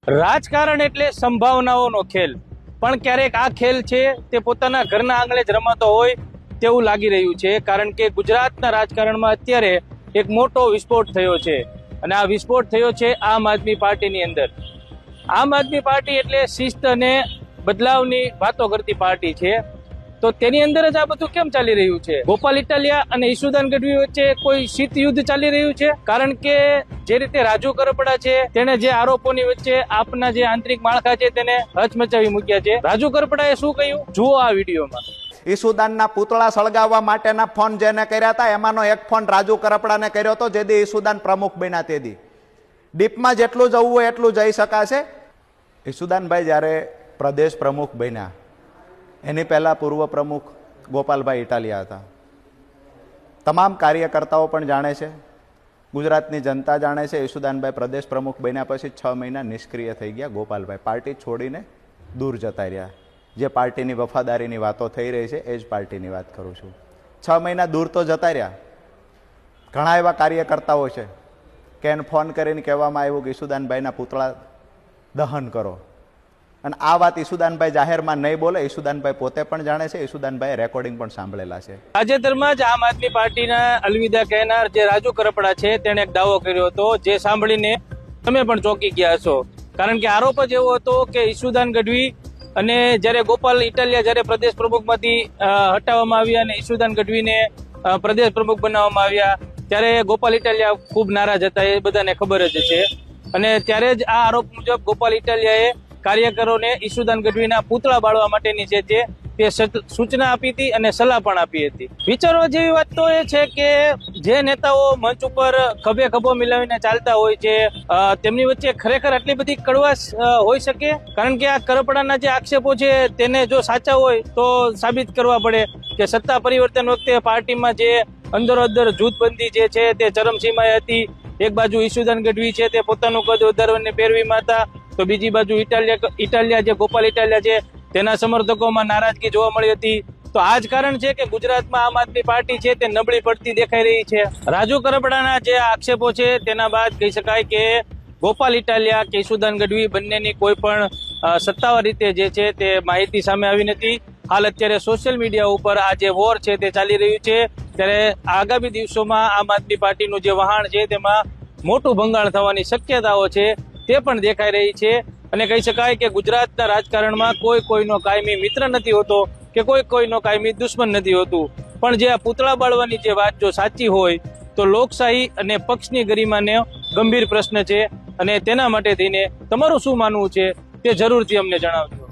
રાજકારણ એટલે સંભાવનાઓનો ખેલ, પણ ક્યારેક આ ખેલ છે તે પોતાના ઘરના આંગણે જ રમાતો હોય તેવું લાગી રહ્યું છે. કારણ કે ગુજરાતના રાજકારણમાં અત્યારે એક મોટો વિસ્ફોટ થયો છે અને આ વિસ્ફોટ થયો છે આમ આદમી પાર્ટીની અંદર. આમ આદમી પાર્ટી એટલે શિસ્ત અને બદલાવની વાતો કરતી પાર્ટી છે. તો તેની અંદર જ આ બધું કેમ ચાલી રહ્યું છે? ગોપાલ ઇટાલિયા અને ઈશુદાન ગઢવી વચ્ચે કોઈ શીત યુદ્ધ ચાલી રહ્યું છે? કારણ કે જે રીતે રાજુ કરપડા છે તેને જે આરોપોની વચ્ચે આપના જે આંતરિક માળખા છે તેને હચમચાવી મૂક્યા છે. રાજુ કરપડાએ શું કહ્યું જુઓ આ વિડીયોમાં. ઈશુદાનના પૂતળા સળગાવવા માટેના ફોન જેને કર્યા હતા એમાંનો એક ફોન રાજુ કરપડાને કર્યો હતો જેથી ઈશુદાન પ્રમુખ બન્યા. તેથી ડીપમાં જેટલું જવું હોય એટલું જઈ શકાશે. ઈશુદાનભાઈ જ્યારે પ્રદેશ પ્રમુખ બન્યા એની પહેલા પૂર્વ પ્રમુખ ગોપાલભાઈ ઇટાલિયા હતા. તમામ કાર્યકર્તાઓ પણ જાણે છે, ગુજરાતની જનતા જાણે છે. ઈશુદાનભાઈ પ્રદેશ પ્રમુખ બન્યા પછી 6 મહિના નિષ્ક્રિય થઈ ગયા. ગોપાલભાઈ પાર્ટી છોડીને દૂર જતા રહ્યા. જે પાર્ટીની વફાદારીની વાતો થઈ રહી છે એ જ પાર્ટીની વાત કરું છું. 6 મહિના દૂર તો જતા રહ્યા. ઘણા એવા કાર્યકર્તાઓ છે કે એને ફોન કરીને કહેવામાં આવ્યું કે ઈશુદાનભાઈના પૂતળા દહન કરો. અને આ વાત ઈશુદાનભાઈ જાહેરમાં નહીં બોલે. ઈશુદાનભાઈ પોતે પણ જાણે છે, ઈશુદાનભાઈ રેકોર્ડિંગ પણ સાંભળેલા છે. તાજેતરમાં જ આમ આદમી પાર્ટીના અલવિદા કહેનાર જે રાજુ કરપડા છે તેણે એક દાવો કર્યો હતો જે સાંભળીને તમે પણ ચોંકી ગયા છો. કારણ કે આરોપ જ એવો હતો કે ઈશુદાન ગઢવી અને જ્યારે ગોપાલ ઇટાલિયા જ્યારે પ્રદેશ પ્રમુખમાંથી હટાવવામાં આવ્યા અને ઈશુદાન ગઢવીને પ્રદેશ પ્રમુખ બનાવવામાં આવ્યા ત્યારે ગોપાલ ઇટાલિયા ખૂબ નારાજ હતા, એ બધાને ખબર જ છે. અને ત્યારે જ આ આરોપ મુજબ ગોપાલ ઇટાલિયાએ કાર્યકરોને ઈશુદાન ગઢવીના પૂતળા બાળવા માટેની જે તે સૂચના આપી હતી અને સલાહ પણ આપી હતી. વિચારવા જેવી વાત તો એ છે કે જે નેતાઓ મંચ ઉપર ખભે ખભો મિલાવીને ચાલતા હોય છે તેમની વચ્ચે ખરેખર આટલી બધી કડવાશ હોઈ શકે? કારણ કે આ કરપડાના જે આક્ષેપો છે તેને જો સાચા હોય તો સાબિત કરવા પડે કે સત્તા પરિવર્તન વખતે પાર્ટીમાં જે અંદરોઅંદર જૂથબંધી જે છે તે ચરમસીમાએ હતી. એક બાજુ ઈશુદાન ગઢવી છે તે પોતાનું કદ વધારવાની પેરવીમાં હતા, તો બીજી બાજુ ઇટાલિયા જે ગોપાલ ઇટાલિયા છે તેના સમર્થકોમાં નારાજગી જોવા મળી હતી. તો આ જ કારણ છે કે ગુજરાતમાં આમ આદમી પાર્ટી છે તે નબળી પડતી દેખાઈ રહી છે. રાજુ કરપડાના જે આક્ષેપો છે તેના બાદ કહી શકાય કે ગોપાલ ઇટાલિયા કે ઈશુદાન ગઢવી બંનેની કોઈ પણ સત્તાવાર રીતે જે છે તે માહિતી સામે આવી નથી. હાલ અત્યારે સોશિયલ મીડિયા ઉપર આ જે વોર છે તે ચાલી રહ્યું છે. ત્યારે આગામી દિવસોમાં આમ આદમી પાર્ટીનું જે વહાણ છે તેમાં મોટું ભંગાણ થવાની શક્યતાઓ છે તે પણ દેખાઈ રહી છે. અને કહી શકાય કે ગુજરાતના રાજકારણમાં કોઈ કોઈનો કાયમી મિત્ર નથી હોતો કે કોઈ કોઈનો કાયમી દુશ્મન નથી હોતું. પણ જે આ પૂતળા બાળવાની જે વાત જો સાચી હોય તો લોકશાહી અને પક્ષની ગરિમાને ગંભીર પ્રશ્ન છે. અને તેના માટે થઈને તમારું શું માનવું છે તે જરૂરથી અમને જણાવજો.